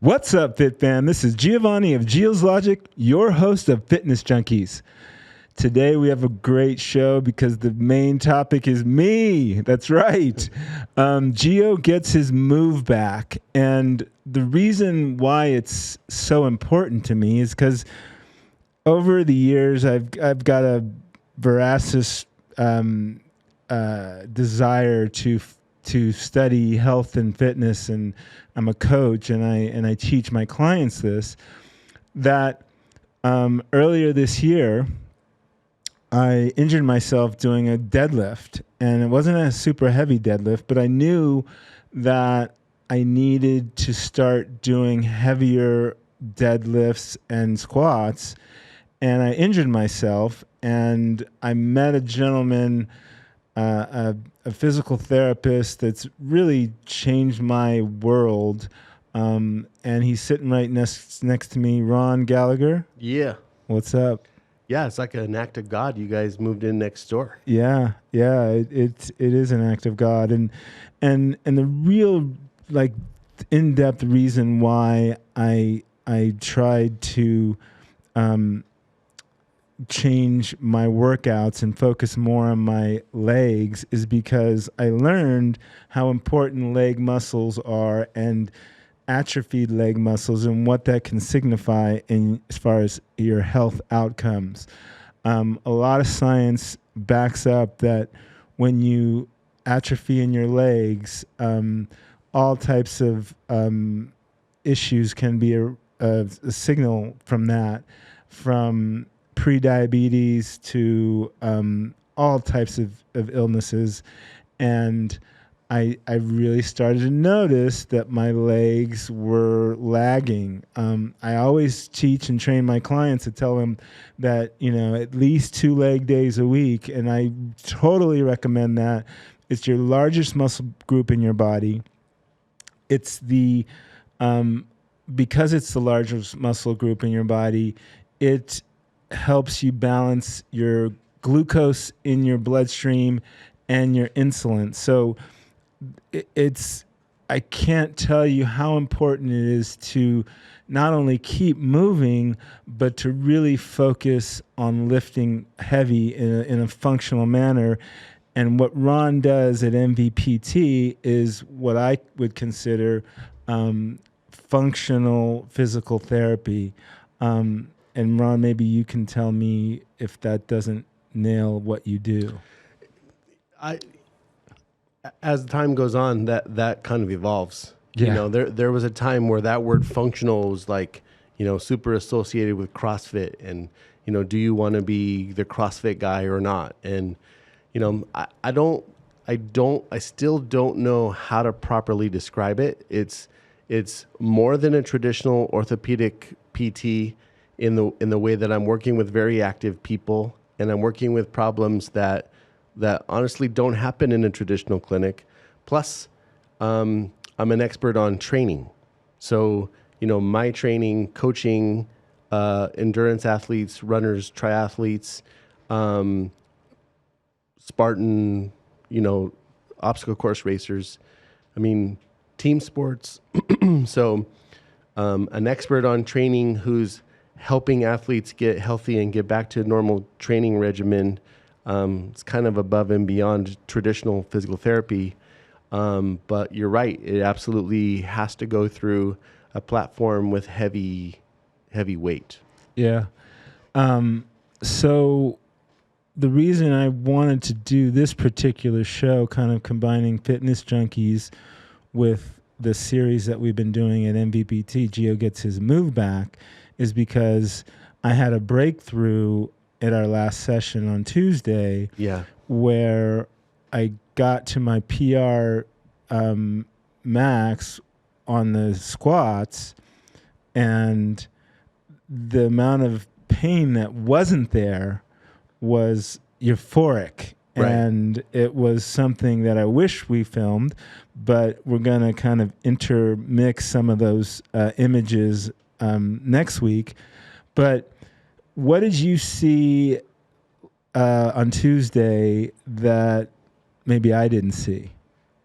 What's up, Fit Fam? This is Giovanni of Gio's Logic, your host of Fitness Junkeez. Today we have a great show because the main topic is me. That's right. Gio gets his move back. And the reason why it's so important to me is because over the years I've got a voracious desire to study health and fitness, and I'm a coach and I teach my clients this, that earlier this year I injured myself doing a deadlift, and it wasn't a super heavy deadlift, but I knew that I needed to start doing heavier deadlifts and squats, and I injured myself, and I met a gentleman, a physical therapist that's really changed my world, and he's sitting right next to me, Ron Gallagher. Yeah. What's up? Yeah, it's like an act of God. You guys moved in next door. Yeah, it is an act of God, and the real like in-depth reason why I tried to change my workouts and focus more on my legs is because I learned how important leg muscles are and atrophied leg muscles and what that can signify in as far as your health outcomes. A lot of science backs up that when you atrophy in your legs, all types of issues can be a signal from that, from pre-diabetes to all types of illnesses. And I really started to notice that my legs were lagging. I always teach and train my clients to tell them that, at least 2 leg days a week. And I totally recommend that. It's your largest muscle group in your body. It's because it's the largest muscle group in your body, it helps you balance your glucose in your bloodstream and your insulin. So I can't tell you how important it is to not only keep moving, but to really focus on lifting heavy in a functional manner. And what Ron does at MVPT is what I would consider functional physical therapy. And Ron, maybe you can tell me if that doesn't nail what you do. As time goes on, that kind of evolves. Yeah. There was a time where that word functional was like, super associated with CrossFit, and do you want to be the CrossFit guy or not? And I still don't know how to properly describe it. It's more than a traditional orthopedic PT in the way that I'm working with very active people, and I'm working with problems that honestly don't happen in a traditional clinic. Plus, I'm an expert on training. So, my training, coaching, endurance athletes, runners, triathletes, Spartan, obstacle course racers. Team sports. So, an expert on training who's helping athletes get healthy and get back to a normal training regimen. It's kind of above and beyond traditional physical therapy. But you're right. It absolutely has to go through a platform with heavy weight. Yeah. So the reason I wanted to do this particular show, kind of combining Fitness Junkeez with the series that we've been doing at MVPT, Gio Gets His Move Back, is because I had a breakthrough at our last session on Tuesday, where I got to my PR max on the squats, and the amount of pain that wasn't there was euphoric. Right. And it was something that I wish we filmed, but we're going to kind of intermix some of those images next week. But what did you see on Tuesday that maybe I didn't see?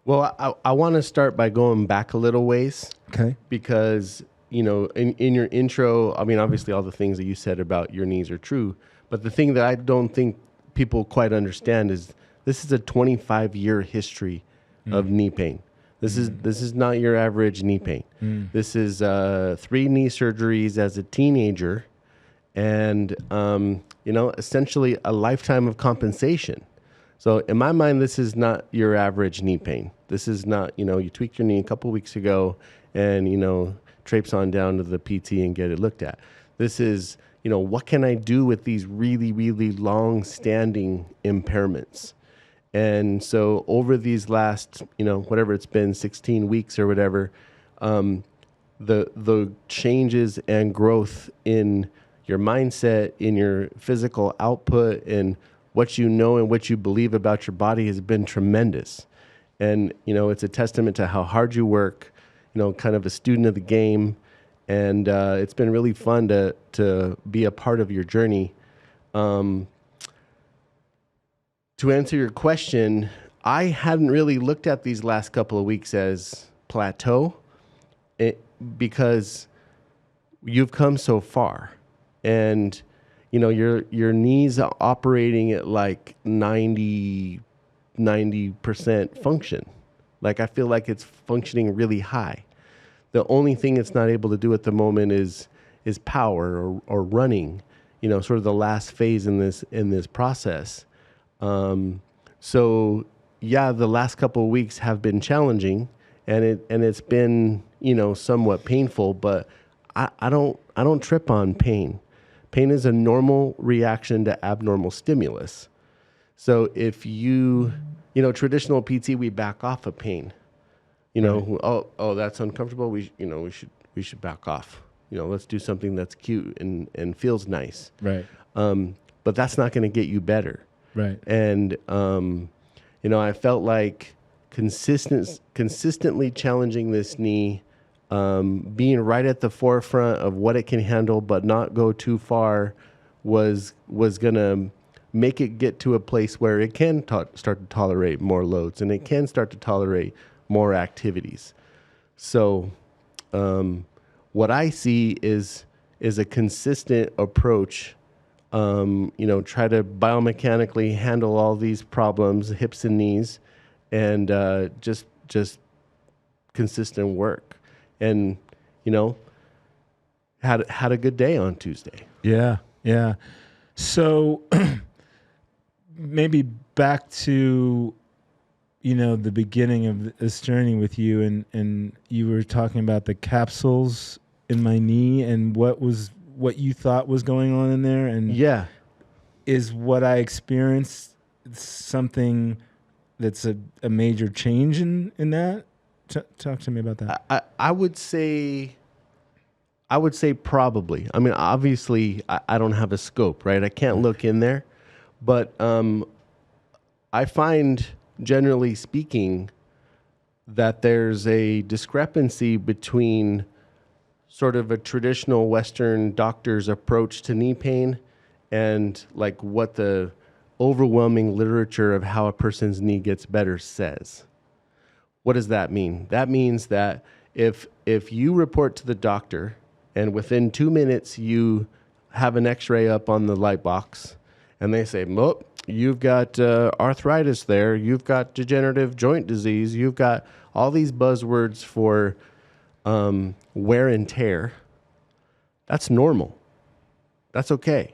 Well, I want to start by going back a little ways. Okay. Because in your intro, I mean, obviously all the things that you said about your knees are true, but the thing that I don't think people quite understand is this is a 25-year history of knee pain. This is not your average knee pain. This is 3 knee surgeries as a teenager, and essentially a lifetime of compensation. So in my mind, this is not your average knee pain. This is not, you tweaked your knee a couple weeks ago and, traipse on down to the PT and get it looked at. This is, what can I do with these really, really long-standing impairments? And so over these last, whatever it's been, 16 weeks or whatever, the changes and growth in your mindset, in your physical output, and what you know and what you believe about your body has been tremendous. And, it's a testament to how hard you work, kind of a student of the game. And it's been really fun to be a part of your journey. To answer your question, I hadn't really looked at these last couple of weeks as plateau because you've come so far. And, your knees are operating at like 90% function. Like, I feel like it's functioning really high. The only thing it's not able to do at the moment is power or running, sort of the last phase in this process. So yeah, the last couple of weeks have been challenging, and it's been, somewhat painful, but I don't trip on pain. Pain is a normal reaction to abnormal stimulus. So if traditional PT, we back off of pain. Oh, that's uncomfortable. We should back off. Let's do something that's cute and feels nice. Right. But that's not going to get you better. Right. And I felt like consistently challenging this knee, being right at the forefront of what it can handle, but not go too far, was going to make it get to a place where it can start to tolerate more loads, and it can start to tolerate more activities. So what I see is a consistent approach. Try to biomechanically handle all these problems, hips and knees, and just consistent work. And had a good day on Tuesday. Yeah. So maybe back to the beginning of this journey with you, and you were talking about the capsules in my knee and what you thought was going on in there. And yeah, is what I experienced something that's a major change in that? Talk to me about that. I would say probably. I mean, obviously I don't have a scope, right? I can't look in there, but I find, generally speaking, that there's a discrepancy between sort of a traditional Western doctor's approach to knee pain and like what the overwhelming literature of how a person's knee gets better says. What does that mean? That means that if you report to the doctor and within 2 minutes you have an x-ray up on the light box and they say, "Look, you've got arthritis there, you've got degenerative joint disease, you've got all these buzzwords for wear and tear," that's normal. That's okay.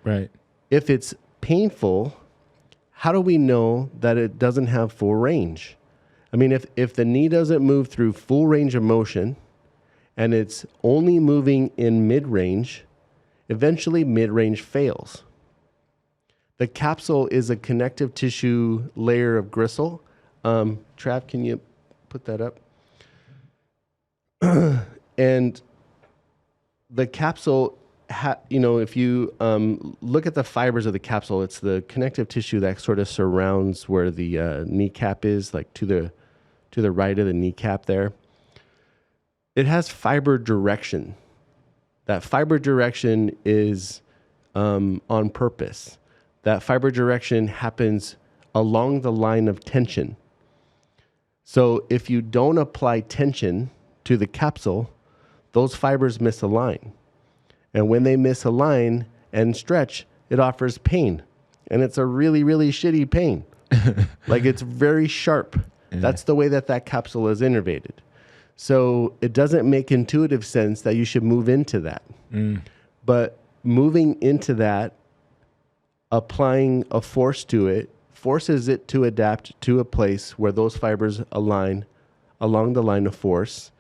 Right. If it's painful, how do we know that it doesn't have full range? I mean, if the knee doesn't move through full range of motion and it's only moving in mid-range, eventually mid-range fails. The capsule is a connective tissue layer of gristle. Trav, can you put that up? And the capsule, if you look at the fibers of the capsule, it's the connective tissue that sort of surrounds where the kneecap is, like to the right of the kneecap there. It has fiber direction. That fiber direction is on purpose. That fiber direction happens along the line of tension. So if you don't apply tension to the capsule, those fibers misalign. And when they misalign and stretch, it offers pain. And it's a really, really shitty pain. Like, it's very sharp. Yeah. That's the way that capsule is innervated. So it doesn't make intuitive sense that you should move into that. But moving into that, applying a force to it, forces it to adapt to a place where those fibers align along the line of force.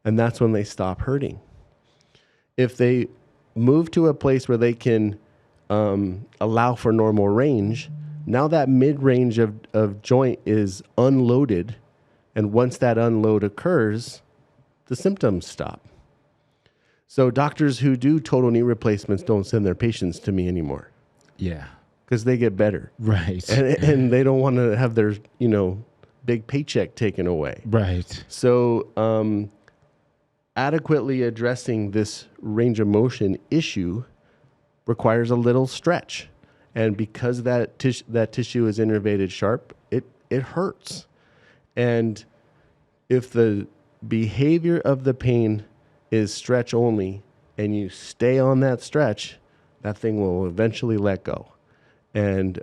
And that's when they stop hurting. If they move to a place where they can allow for normal range, now that mid-range of joint is unloaded. And once that unload occurs, the symptoms stop. So doctors who do total knee replacements don't send their patients to me anymore. Yeah. Because they get better. Right. And they don't want to have their, big paycheck taken away. Right. So adequately addressing this range of motion issue requires a little stretch. And because that tissue is innervated sharp, it hurts. And if the behavior of the pain is stretch only and you stay on that stretch, that thing will eventually let go. And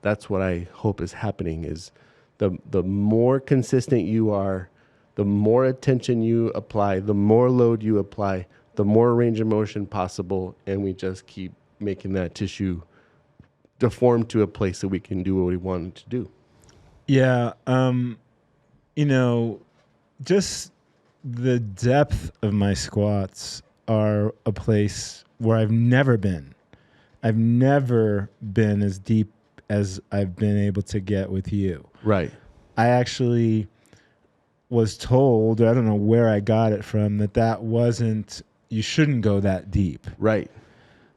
that's what I hope is happening is the more consistent you are, the more attention you apply, the more load you apply, the more range of motion possible. And we just keep making that tissue deform to a place that we can do what we want it to do. Yeah. Just the depth of my squats are a place where I've never been. I've never been as deep as I've been able to get with you. Right. I actually was told, I don't know where I got it from, that wasn't, you shouldn't go that deep. Right.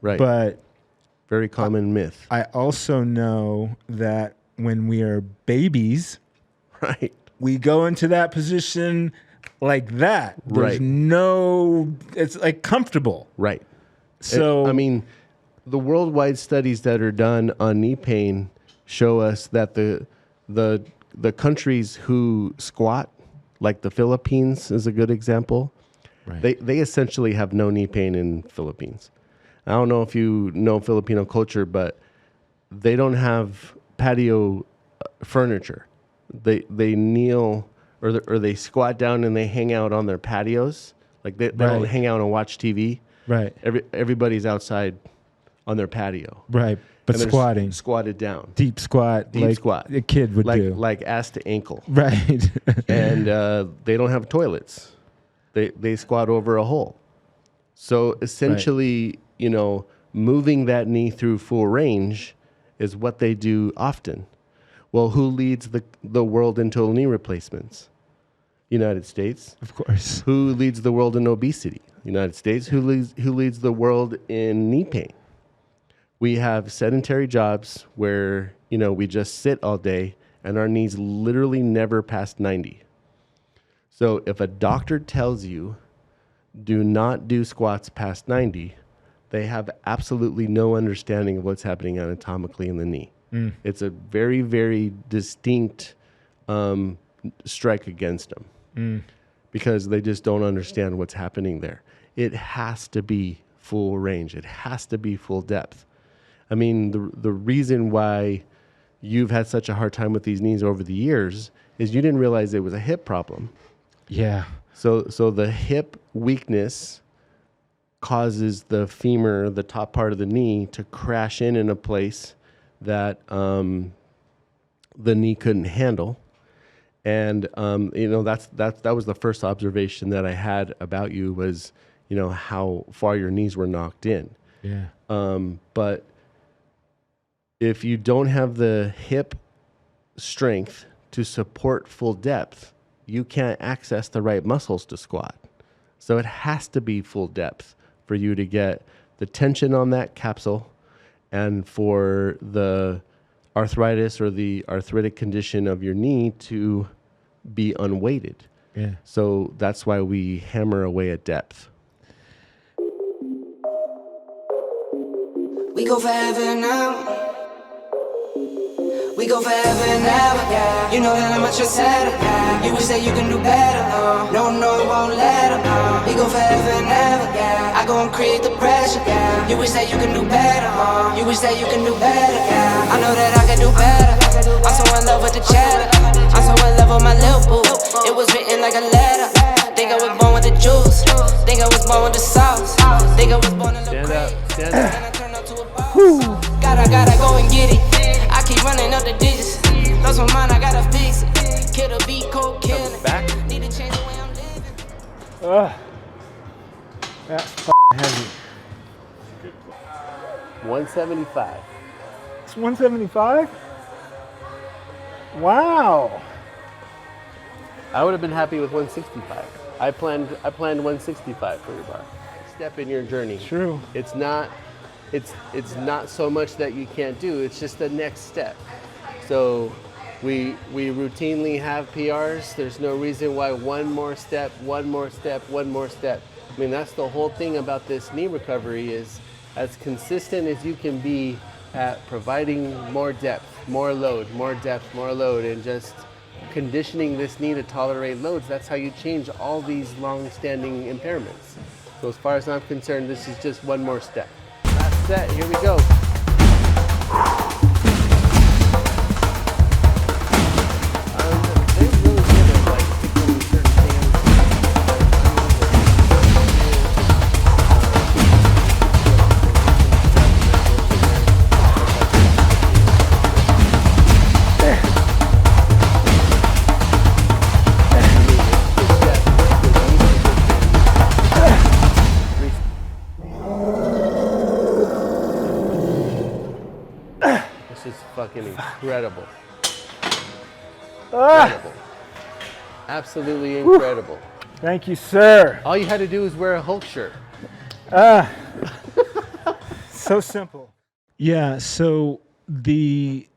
Right. But very common myth. I also know that when we are babies, right, we go into that position like that. There's it's like comfortable. Right. So, the worldwide studies that are done on knee pain show us that the countries who squat, like the Philippines is a good example. Right. They essentially have no knee pain in Philippines. I don't know if you know Filipino culture, but they don't have patio furniture. They kneel or they squat down and they hang out on their patios. Like they don't hang out and watch TV. Right. Everybody's outside on their patio. Right. But squatting. Squatted down. Deep squat. Deep squat. A kid would do. Like ass to ankle. Right. And they don't have toilets. They squat over a hole. So essentially, moving that knee through full range is what they do often. Well, who leads the world in total knee replacements? United States. Of course. Who leads the world in obesity? United States. Who leads the world in knee pain? We have sedentary jobs where, we just sit all day and our knees literally never pass 90. So if a doctor tells you, do not do squats past 90, they have absolutely no understanding of what's happening anatomically in the knee. It's a very, very distinct strike against them because they just don't understand what's happening there. It has to be full range. It has to be full depth. The reason why you've had such a hard time with these knees over the years is you didn't realize it was a hip problem. Yeah. So the hip weakness causes the femur, the top part of the knee, to crash in a place that the knee couldn't handle. And that was the first observation that I had about you was, how far your knees were knocked in. Yeah. But if you don't have the hip strength to support full depth, you can't access the right muscles to squat. So it has to be full depth for you to get the tension on that capsule and for the arthritis or the arthritic condition of your knee to be unweighted. Yeah. So that's why we hammer away at depth. We go forever now. We go forever and ever, yeah. You know that I'm a trendsetter, yeah. You wish that you can do better, no, it won't let 'em. We go forever and ever, yeah. I go and create the pressure, yeah. You wish that you can do better, you wish that you can do better, yeah. I know that I can do better. I'm so in love with the cheddar. I'm so in love with my little boo. It was written like a letter. Think I was born with the juice. Think I was born with the sauce. Think I was born a little crazy. Stand up. Then I turned up to a boss. Gotta go and get it. I keep running up the digits. Lost my mind, I gotta fix it. Kill the beat, cold killing. Back. Need to change the way I'm living. That's heavy. 175. It's 175? Wow. I would have been happy with 165. I planned 165 for your bar. Step in your journey. True. It's not so much that you can't do. It's just the next step. So we routinely have PRs. There's no reason why one more step. I mean, that's the whole thing about this knee recovery is as consistent as you can be at providing more depth, more load, and just conditioning this knee to tolerate loads. That's how you change all these long-standing impairments. So as far as I'm concerned, this is just one more step. Last set, here we go. They're really good at like picking certain things. This is fucking incredible. Incredible. Absolutely incredible. Thank you, sir. All you had to do was wear a Hulk shirt. So simple. Yeah, so the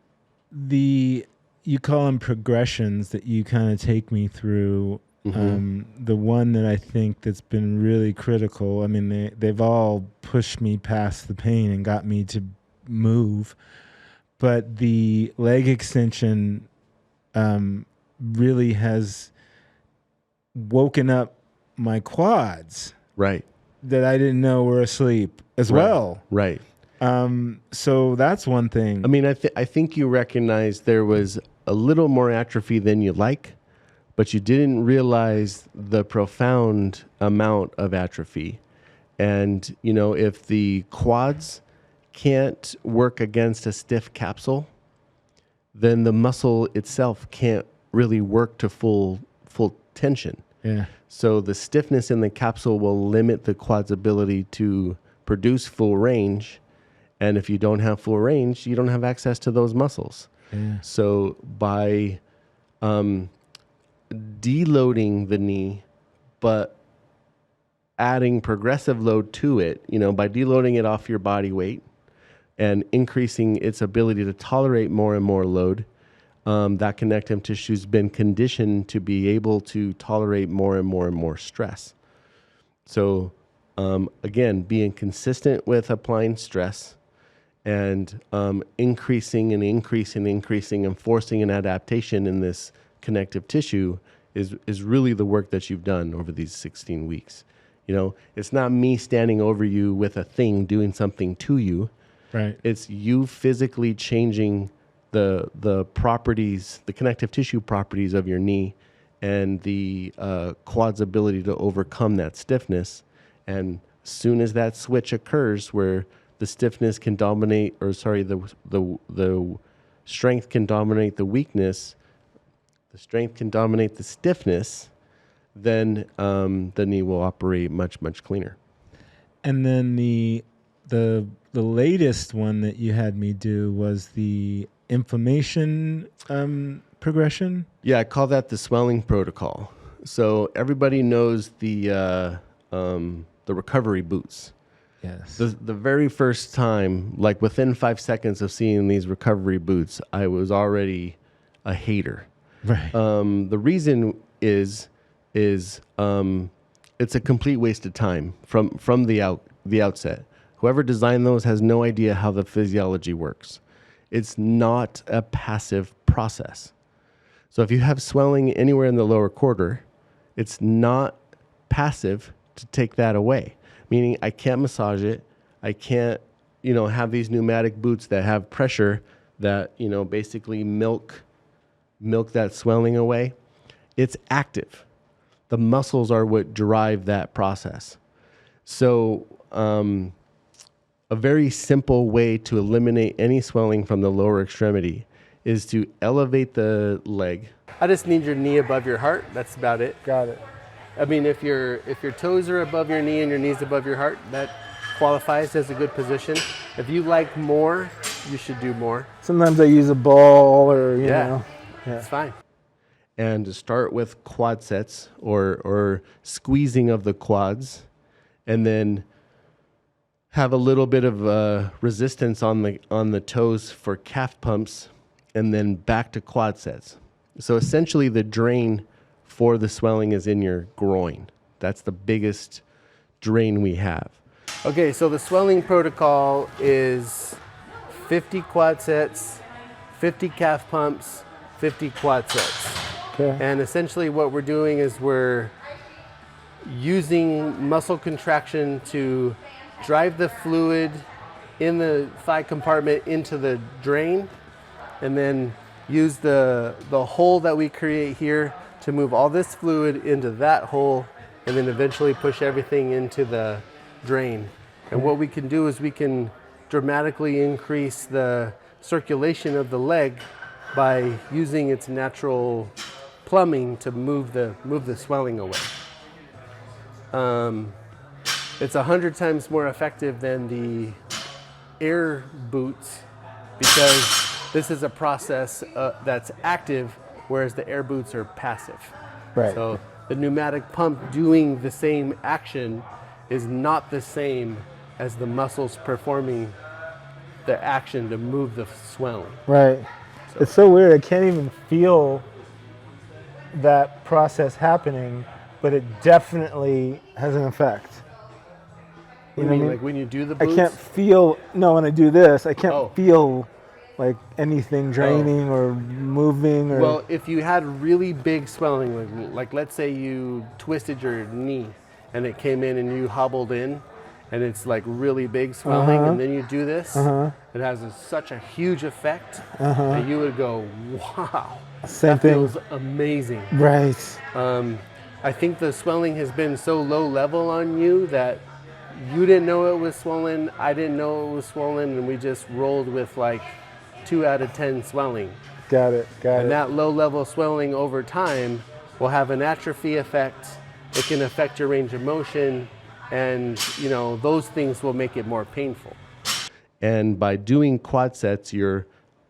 you call them progressions that you kind of take me through. The one that I think that's been really critical, I mean, they've all pushed me past the pain and got me to move. But the leg extension really has woken up my quads. Right. That I didn't know were asleep as well. Right. So that's one thing. I mean, I think you recognize there was a little more atrophy than you like, but you didn't realize the profound amount of atrophy. And, you know, if the quads can't work against a stiff capsule, then the muscle itself can't really work to full tension. Yeah. So the stiffness in the capsule will limit the quad's ability to produce full range. And if you don't have full range, you don't have access to those muscles. Yeah. So by deloading the knee, but adding progressive load to it, you know, by deloading it off your body weight and increasing its ability to tolerate more and more load, that connective tissue's been conditioned to be able to tolerate more and more and more stress. So again, being consistent with applying stress and increasing and forcing an adaptation in this connective tissue is really the work that you've done over these 16 weeks. You know, it's not me standing over you with a thing doing something to you. Right. It's you physically changing the properties, the connective tissue properties of your knee and the quad's ability to overcome that stiffness. And as soon as that switch occurs where the stiffness can dominate, or sorry, the strength can dominate the weakness, the strength can dominate the stiffness, then the knee will operate much, much cleaner. And then the latest one that you had me do was the inflammation progression. Yeah, I call that the swelling protocol. So everybody knows the recovery boots. Yes. The very first time, like within 5 seconds of seeing these recovery boots, I was already a hater. Right. The reason is it's a complete waste of time from the outset. Whoever designed those has no idea how the physiology works. It's not a passive process. So if you have swelling anywhere in the lower quarter, it's not passive to take that away. Meaning I can't massage it. I can't, have these pneumatic boots that have pressure that, basically milk that swelling away. It's active. The muscles are what drive that process. So a very simple way to eliminate any swelling from the lower extremity is to elevate the leg. I just need your knee above your heart. That's about it. Got it. I mean, if your toes are above your knee and your knees above your heart, that qualifies as a good position. If you like more, you should do more. Sometimes I use a ball or, you know. Yeah. It's fine. And to start with quad sets or squeezing of the quads, and then have a little bit of resistance on the toes for calf pumps, and then back to quad sets. So essentially the drain for the swelling is in your groin. That's the biggest drain we have. Okay, so the swelling protocol is 50 quad sets, 50 calf pumps, 50 quad sets. Okay. And essentially what we're doing is we're using muscle contraction to drive the fluid in the thigh compartment into the drain, and then use the hole that we create here to move all this fluid into that hole, and then eventually push everything into the drain. And what we can do is we can dramatically increase the circulation of the leg by using its natural plumbing to move the swelling away. It's 100 times more effective than the air boots because this is a process that's active, whereas the air boots are passive. Right. So the pneumatic pump doing the same action is not the same as the muscles performing the action to move the swelling. Right. It's so weird. I can't even feel that process happening, but it definitely has an effect. You know what I mean? Like when you do the boots? I can't feel, when I do this, I can't feel like anything draining or moving. Or Well, if you had really big swelling, like let's say you twisted your knee and it came in and you hobbled in and it's like really big swelling, and then you do this, it has such a huge effect that you would go, wow, that feels amazing. Right. I think the swelling has been so low level on you that you didn't know it was swollen, I didn't know it was swollen, and we just rolled with like 2 out of 10 swelling. Got it. And that low level swelling over time will have an atrophy effect. It can affect your range of motion, and those things will make it more painful. And by doing quad sets, you're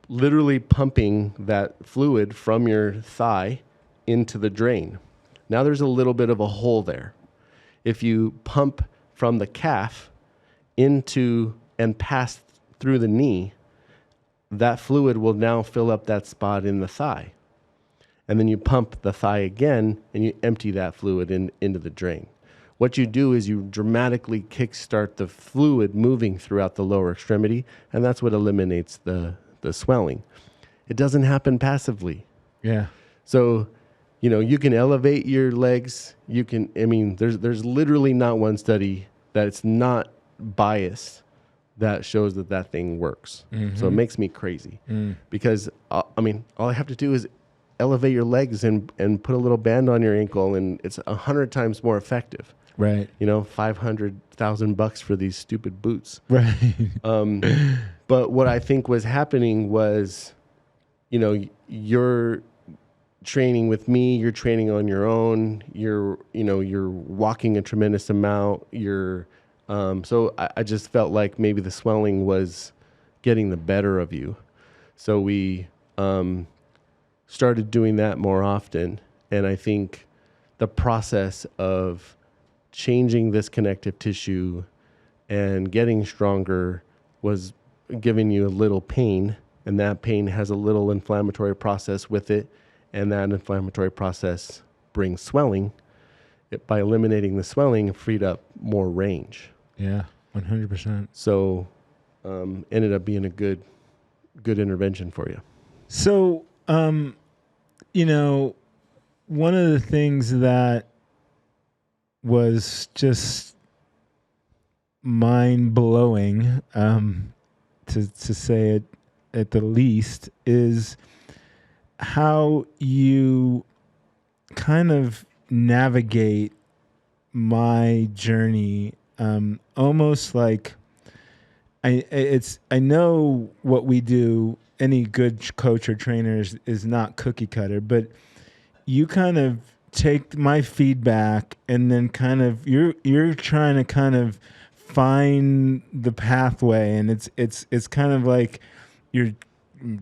literally pumping that fluid from your thigh into the drain. Now there's a little bit of a hole there. If you pump from the calf into and pass through the knee, that fluid will now fill up that spot in the thigh. And then you pump the thigh again and you empty that fluid into the drain. What you do is you dramatically kickstart the fluid moving throughout the lower extremity, and that's what eliminates the swelling. It doesn't happen passively. Yeah. So, you can elevate your legs. There's literally not one study that's not biased that shows that thing works. So it makes me crazy because, all I have to do is elevate your legs and put a little band on your ankle, and it's 100 times more effective. Right. $500,000 for these stupid boots. Right. But what I think was happening was, you're training with me, you're training on your own, you're walking a tremendous amount, so I just felt like maybe the swelling was getting the better of you. So we started doing that more often. And I think the process of changing this connective tissue and getting stronger was giving you a little pain. And that pain has a little inflammatory process with it. And that inflammatory process brings swelling. By eliminating the swelling, it freed up more range. Yeah, 100%. So ended up being a good good intervention for you. So, you know, one of the things that was just mind blowing, to say it at the least, is how you kind of navigate my journey. Almost like I know what we do. Any good coach or trainer is not cookie cutter, but you kind of take my feedback and then kind of you're trying to kind of find the pathway, and it's kind of like you're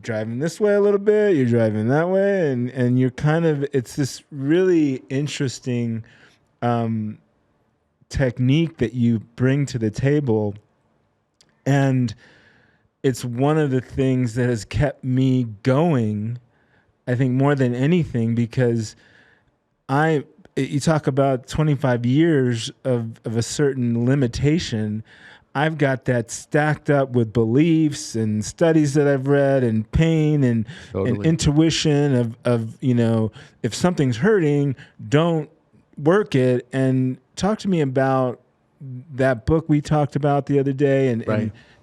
driving this way a little bit, you're driving that way, and you're kind of, it's this really interesting technique that you bring to the table. And it's one of the things that has kept me going, I think, more than anything, because you talk about 25 years of a certain limitation. I've got that stacked up with beliefs and studies that I've read and pain and intuition of, you know, if something's hurting, don't work it. And talk to me about that book we talked about the other day,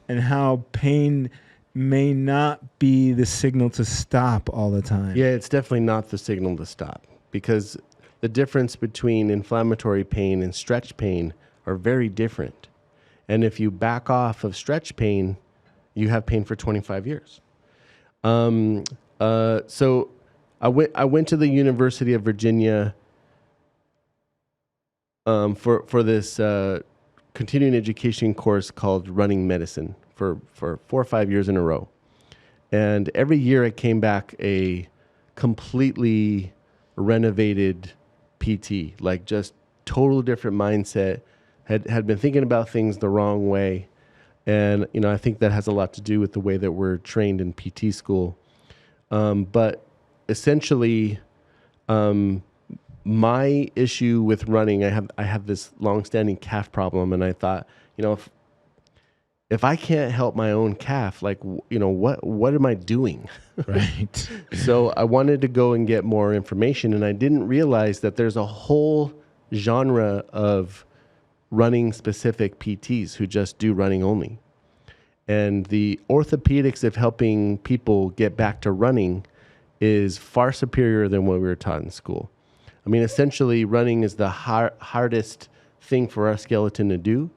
and how pain may not be the signal to stop all the time. Yeah, it's definitely not the signal to stop, because the difference between inflammatory pain and stretch pain are very different. And if you back off of stretch pain, you have pain for 25 years. So I went to the University of Virginia for this continuing education course called Running Medicine for 4 or 5 years in a row. And every year I came back a completely renovated PT, like just total different mindset, had been thinking about things the wrong way. And, you know, I think that has a lot to do with the way that we're trained in PT school. But essentially, my issue with running, I have this long-standing calf problem, and I thought, you know, if I can't help my own calf, like, you know, what am I doing? Right. So I wanted to go and get more information, and I didn't realize that there's a whole genre of running specific PTs who just do running only. And the orthopedics of helping people get back to running is far superior than what we were taught in school. I mean, essentially, running is the hardest thing for our skeleton to do.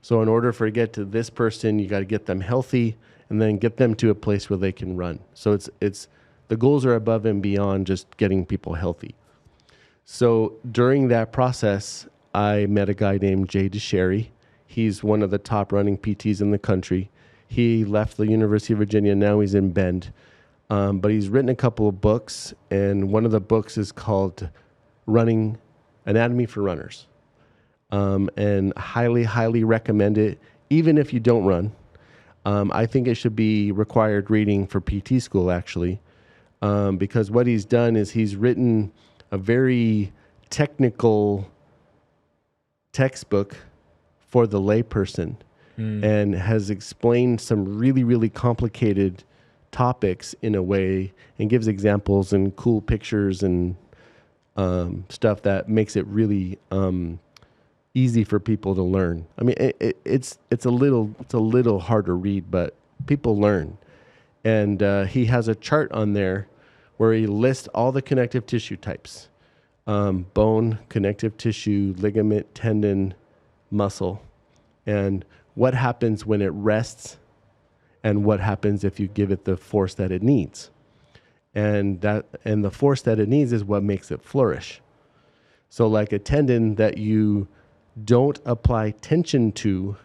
So in order for it to get to this person, you got to get them healthy and then get them to a place where they can run. So it's the goals are above and beyond just getting people healthy. So during that process, I met a guy named Jay DeSherry. He's one of the top running PTs in the country. He left the University of Virginia. Now he's in Bend. But he's written a couple of books, and one of the books is called Running Anatomy for Runners. And highly, highly recommend it, even if you don't run. I think it should be required reading for PT school, actually, because what he's done is he's written a very technical textbook for the layperson and has explained some really, really complicated topics in a way and gives examples and cool pictures and stuff that makes it really easy for people to learn. I mean, it's a little hard to read, but people learn. And he has a chart on there where he lists all the connective tissue types: bone, connective tissue, ligament, tendon, muscle, and what happens when it rests, and what happens if you give it the force that it needs. And the force that it needs is what makes it flourish. So like a tendon that you don't apply tension to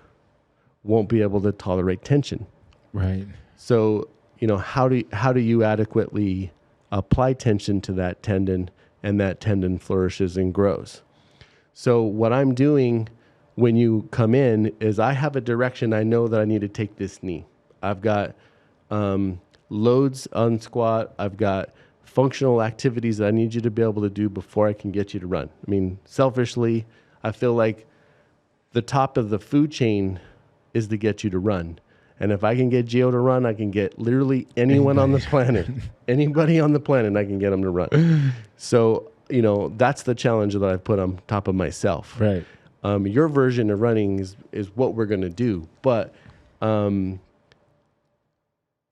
won't be able to tolerate tension. Right. So, you know, how do you adequately apply tension to that tendon, and that tendon flourishes and grows? So what I'm doing when you come in is I have a direction. I know that I need to take this knee. I've got loads on squat. I've got functional activities that I need you to be able to do before I can get you to run. I mean, selfishly, I feel like the top of the food chain is to get you to run. And if I can get GIO to run, I can get literally anyone on the planet. Anybody on the planet, I can get them to run. So, that's the challenge that I've put on top of myself. Right. Your version of running is what we're going to do. But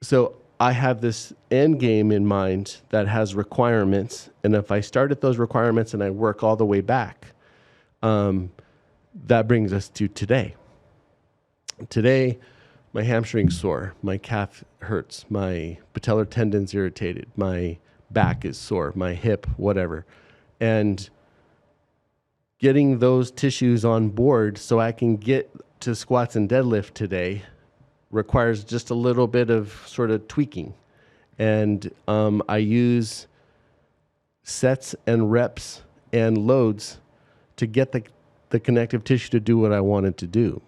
so I have this end game in mind that has requirements. And if I start at those requirements and I work all the way back, that brings us to today. Today, my hamstring's sore, my calf hurts, my patellar tendon's irritated, my back is sore, my hip, whatever. And getting those tissues on board so I can get to squats and deadlift today requires just a little bit of sort of tweaking. And I use sets and reps and loads to get the connective tissue to do what I want it to do.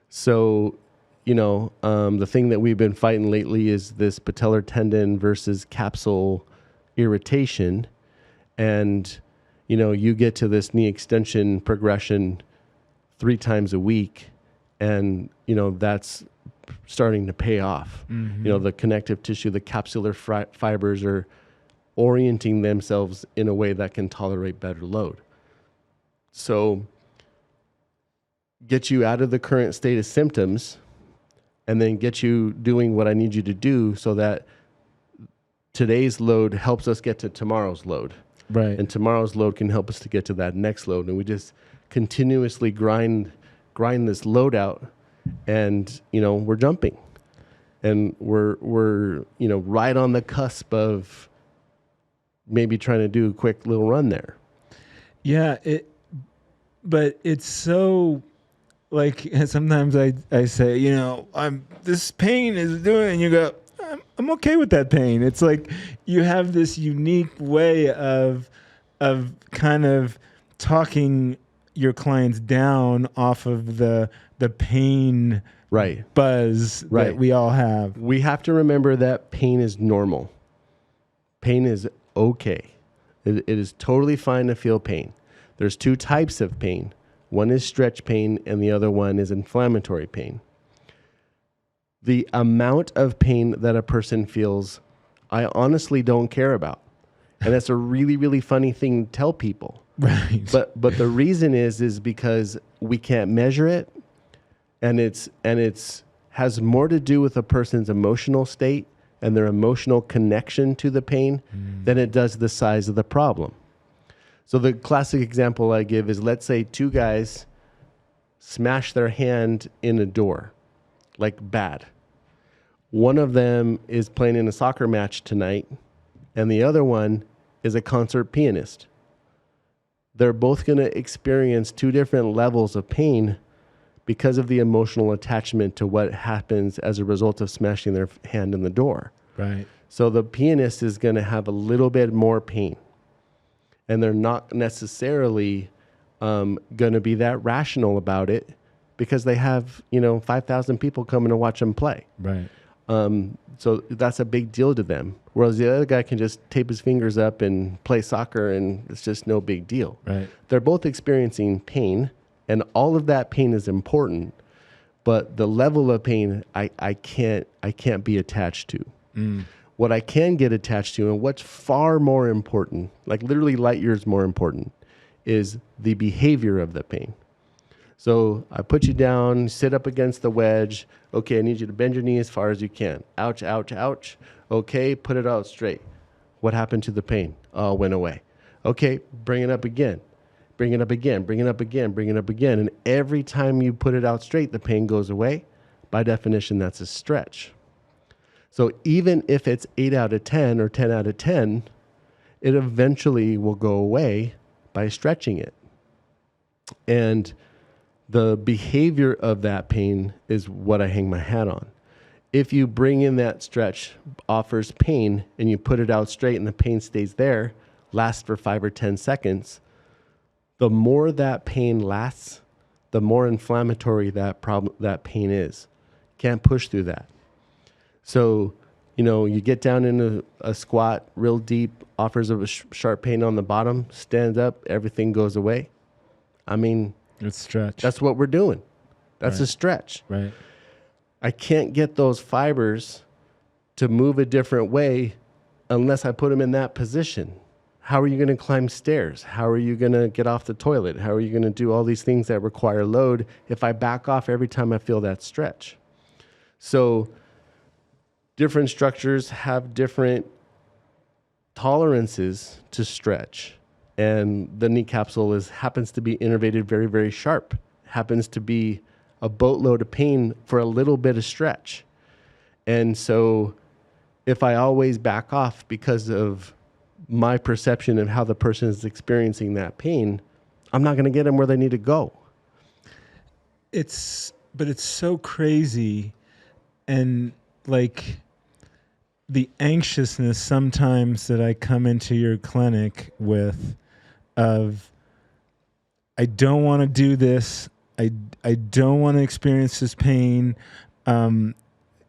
So, the thing that we've been fighting lately is this patellar tendon versus capsule irritation. And, you get to this knee extension progression 3 times a week, and, that's starting to pay off. Mm-hmm. The connective tissue, the capsular fibers are orienting themselves in a way that can tolerate better load. So get you out of the current state of symptoms and then get you doing what I need you to do so that today's load helps us get to tomorrow's load. Right. And tomorrow's load can help us to get to that next load. And we just continuously grind this load out, and, we're jumping. And we're right on the cusp of maybe trying to do a quick little run there. Yeah, but it's so, like, sometimes I say, this pain is doing, and you go, I'm okay with that pain. It's like you have this unique way of kind of talking your clients down off of the pain buzz that we all have. We have to remember that pain is normal. Pain is okay. It is totally fine to feel pain. There's 2 types of pain. One is stretch pain and the other one is inflammatory pain. The amount of pain that a person feels, I honestly don't care about. And that's a really, really funny thing to tell people. Right. But the reason is because we can't measure it, and it's has more to do with a person's emotional state and their emotional connection to the pain than it does the size of the problem. So the classic example I give is, let's say 2 guys smash their hand in a door, like bad. One of them is playing in a soccer match tonight, and the other one is a concert pianist. They're both going to experience 2 different levels of pain because of the emotional attachment to what happens as a result of smashing their hand in the door. Right. So the pianist is going to have a little bit more pain, and they're not necessarily going to be that rational about it because they have, 5,000 people coming to watch them play. Right. So that's a big deal to them. Whereas the other guy can just tape his fingers up and play soccer, and it's just no big deal. Right. They're both experiencing pain, and all of that pain is important, but the level of pain I can't be attached to. What I can get attached to, and what's far more important, like literally light years more important, is the behavior of the pain. So I put you down, sit up against the wedge. Okay, I need you to bend your knee as far as you can. Ouch, ouch, ouch. Okay, put it out straight. What happened to the pain? Oh, it went away. Okay, bring it up again. Bring it up again, bring it up again, bring it up again. And every time you put it out straight, the pain goes away. By definition, that's a stretch. So even if it's 8 out of 10 or 10 out of 10, it eventually will go away by stretching it. And the behavior of that pain is what I hang my hat on. If you bring in that stretch, offers pain, and you put it out straight and the pain stays there, lasts for 5 or 10 seconds, the more that pain lasts, the more inflammatory that pain is. Can't push through that. So, you get down into a squat real deep, offers of a sharp pain on the bottom, stands up, everything goes away. I mean, it's stretch. That's what we're doing. That's right. a stretch. Right. I can't get those fibers to move a different way unless I put them in that position. How are you going to climb stairs? How are you going to get off the toilet? How are you going to do all these things that require load if I back off every time I feel that stretch? So different structures have different tolerances to stretch. And the knee capsule happens to be innervated very, very sharp. Happens to be a boatload of pain for a little bit of stretch. And so if I always back off because of my perception of how the person is experiencing that pain, I'm not going to get them where they need to go. But it's so crazy. And like the anxiousness sometimes that I come into your clinic with of, I don't want to do this. I don't want to experience this pain. And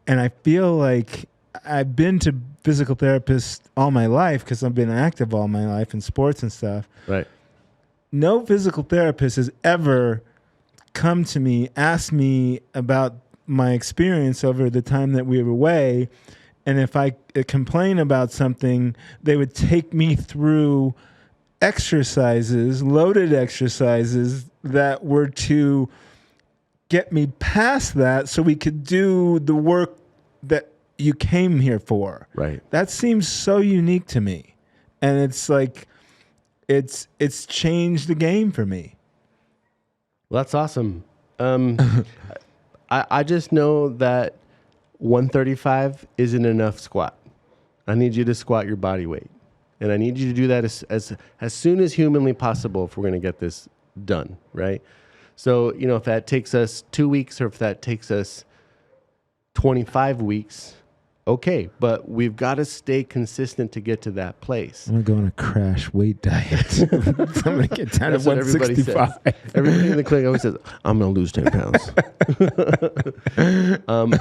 I feel like I've been to physical therapists all my life because I've been active all my life in sports and stuff. Right. No physical therapist has ever come to me, asked me about my experience over the time that we were away. And if I complain about something, they would take me through exercises, loaded exercises that were to get me past that so we could do the work that you came here for. Right. That seems so unique to me. And it's like, it's changed the game for me. Well, that's awesome. I just know that 135 isn't enough squat. I need you to squat your body weight. And I need you to do that as soon as humanly possible if we're going to get this done, right? So, if that takes us 2 weeks or if that takes us 25 weeks, okay, but we've got to stay consistent to get to that place. I'm going to go on a crash weight diet. I'm going to get down to 165. Everybody in the clinic always says, I'm going to lose 10 pounds.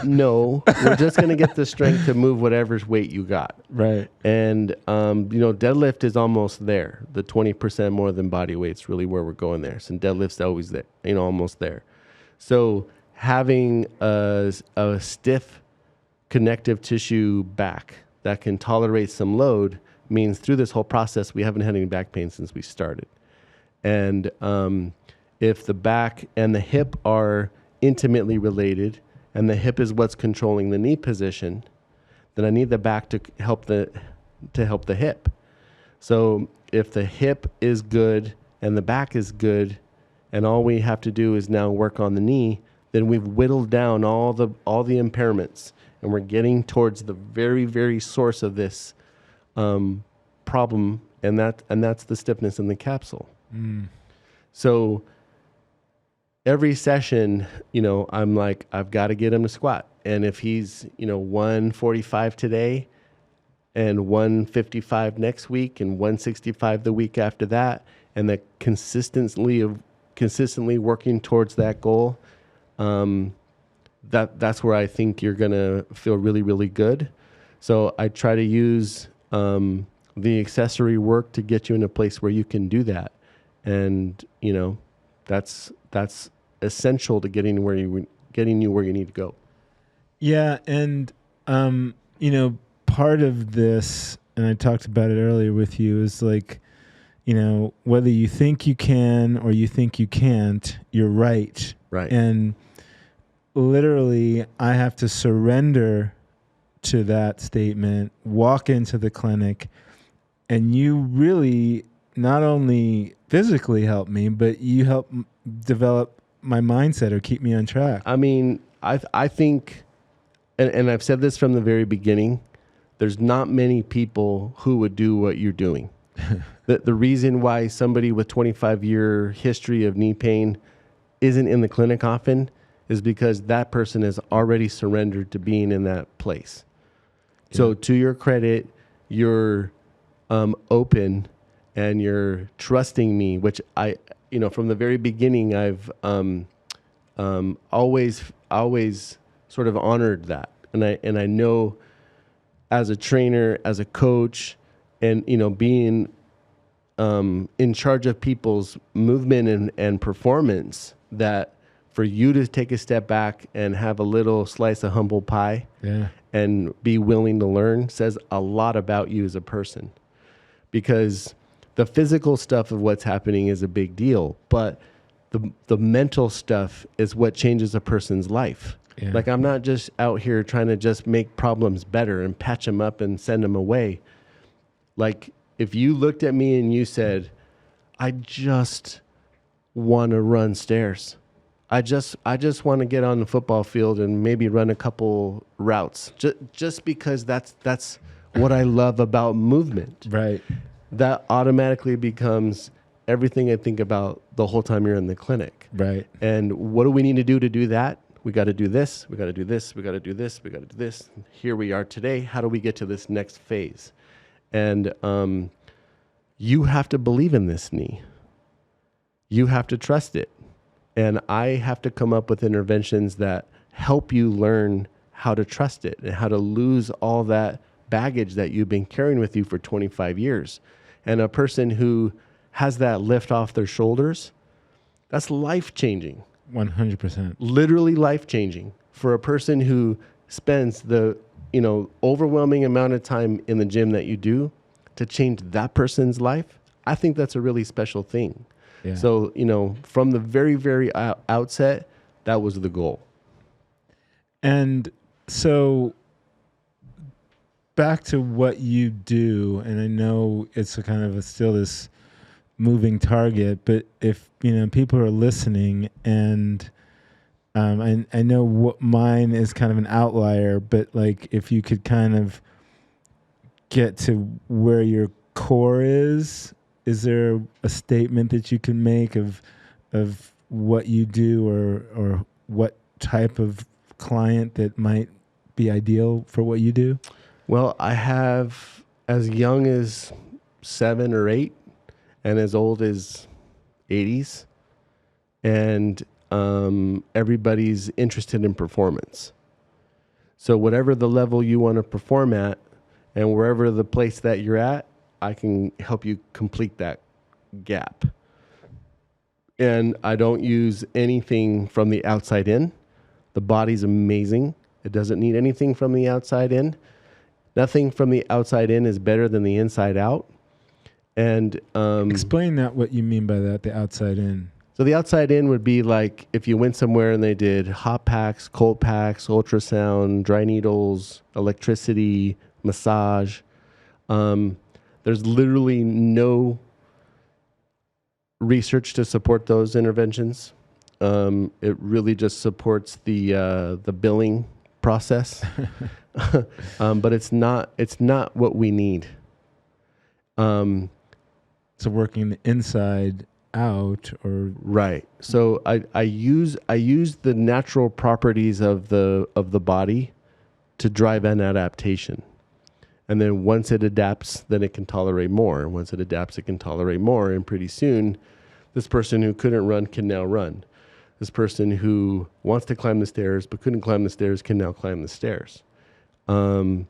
No, we're just going to get the strength to move whatever's weight you got. Right. And, deadlift is almost there. The 20% more than body weight's really where we're going there. So deadlift's always there, almost there. So having a stiff connective tissue back that can tolerate some load means through this whole process, we haven't had any back pain since we started. And if the back and the hip are intimately related and the hip is what's controlling the knee position, then I need the back to help the hip. So if the hip is good and the back is good and all we have to do is now work on the knee, then we've whittled down all the impairments. And we're getting towards the very, very source of this problem, and that's the stiffness in the capsule. So every session, I'm like, I've got to get him to squat. And if he's, 145 today and 155 next week and 165 the week after that, and the consistently working towards that goal, that's where I think you're going to feel really, really good. So I try to use the accessory work to get you in a place where you can do that. And, that's essential to getting you where you need to go. Yeah. And, part of this, and I talked about it earlier with you, is like, whether you think you can or you think you can't, you're right. Right. And literally, I have to surrender to that statement, walk into the clinic, and you really not only physically help me, but you help develop my mindset or keep me on track. I mean, I think, and I've said this from the very beginning, there's not many people who would do what you're doing. The reason why somebody with 25-year history of knee pain isn't in the clinic often is because that person has already surrendered to being in that place. Yeah. So to your credit, you're open and you're trusting me, which I, from the very beginning, I've always sort of honored that. And I know as a trainer, as a coach, and, being in charge of people's movement and performance, that for you to take a step back and have a little slice of humble pie and be willing to learn says a lot about you as a person, because the physical stuff of what's happening is a big deal, but the mental stuff is what changes a person's life. Yeah. Like, I'm not just out here trying to just make problems better and patch them up and send them away. Like, if you looked at me and you said, I just want to run stairs. I just want to get on the football field and maybe run a couple routes, just because that's what I love about movement. Right. That automatically becomes everything I think about the whole time you're in the clinic. Right. And what do we need to do that? We got to do this. We got to do this. We got to do this. We got to do this. Here we are today. How do we get to this next phase? And you have to believe in this knee. You have to trust it. And I have to come up with interventions that help you learn how to trust it and how to lose all that baggage that you've been carrying with you for 25 years. And a person who has that lift off their shoulders, that's life-changing. 100%. Literally life-changing for a person who spends the overwhelming amount of time in the gym that you do to change that person's life. I think that's a really special thing. Yeah. So, from the very, very outset, that was the goal. And so back to what you do, and I know it's a kind of still this moving target, but if, people are listening and I know what mine is kind of an outlier, but like if you could kind of get to where your core is there a statement that you can make of what you do or what type of client that might be ideal for what you do? Well, I have as young as 7 or 8 and as old as 80s. And everybody's interested in performance. So whatever the level you want to perform at and wherever the place that you're at, I can help you complete that gap. And I don't use anything from the outside in. The body's amazing. It doesn't need anything from the outside in. Nothing from the outside in is better than the inside out. And explain that, what you mean by that, the outside in. So the outside in would be like if you went somewhere and they did hot packs, cold packs, ultrasound, dry needles, electricity, massage. There's literally no research to support those interventions. It really just supports the billing process, but it's not what we need. So working the inside out, or right. So I use the natural properties of the body to drive an adaptation. And then once it adapts, then it can tolerate more. Once it adapts, it can tolerate more. And pretty soon, this person who couldn't run can now run. This person who wants to climb the stairs but couldn't climb the stairs can now climb the stairs. So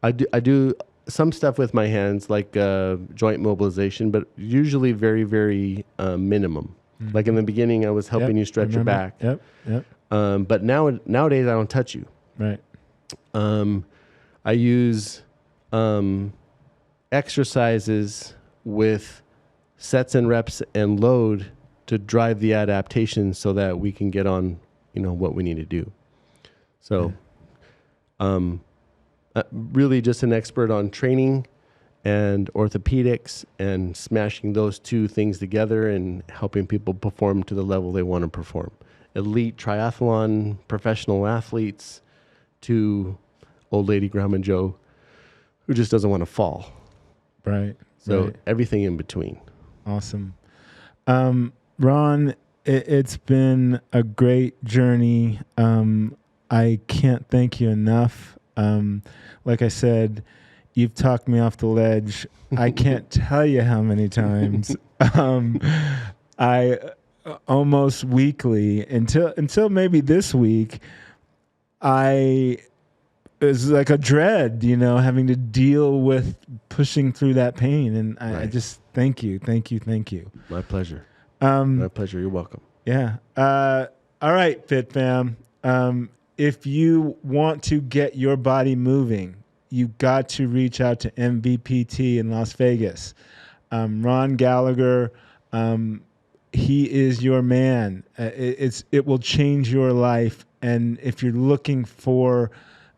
I do some stuff with my hands, like joint mobilization, but usually very, very minimum. Mm-hmm. Like in the beginning, I was helping you stretch your back. Yep. But nowadays, I don't touch you. Right. I use exercises with sets and reps and load to drive the adaptation so that we can get on, what we need to do. So, really just an expert on training and orthopedics and smashing those two things together and helping people perform to the level they want to perform. Elite triathlon professional athletes to old lady Grandma Joe who just doesn't want to fall. Right. So right. Everything in between. Awesome. Ron, it's been a great journey. I can't thank you enough. Like I said, you've talked me off the ledge. I can't tell you how many times. I almost weekly until maybe this week, it was like a dread, having to deal with pushing through that pain. And I just thank you. My pleasure. My pleasure. You're welcome. Yeah. All right, Fit Fam. If you want to get your body moving, you've got to reach out to MVPT in Las Vegas. Ron Gallagher, he is your man. It will change your life. And if you're looking for,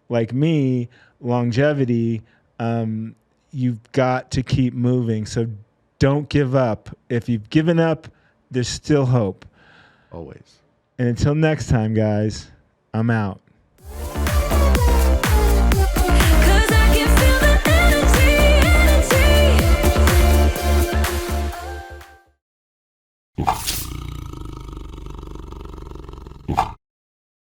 like me, longevity, you've got to keep moving. So don't give up. If you've given up, there's still hope. Always. And until next time, guys, I'm out.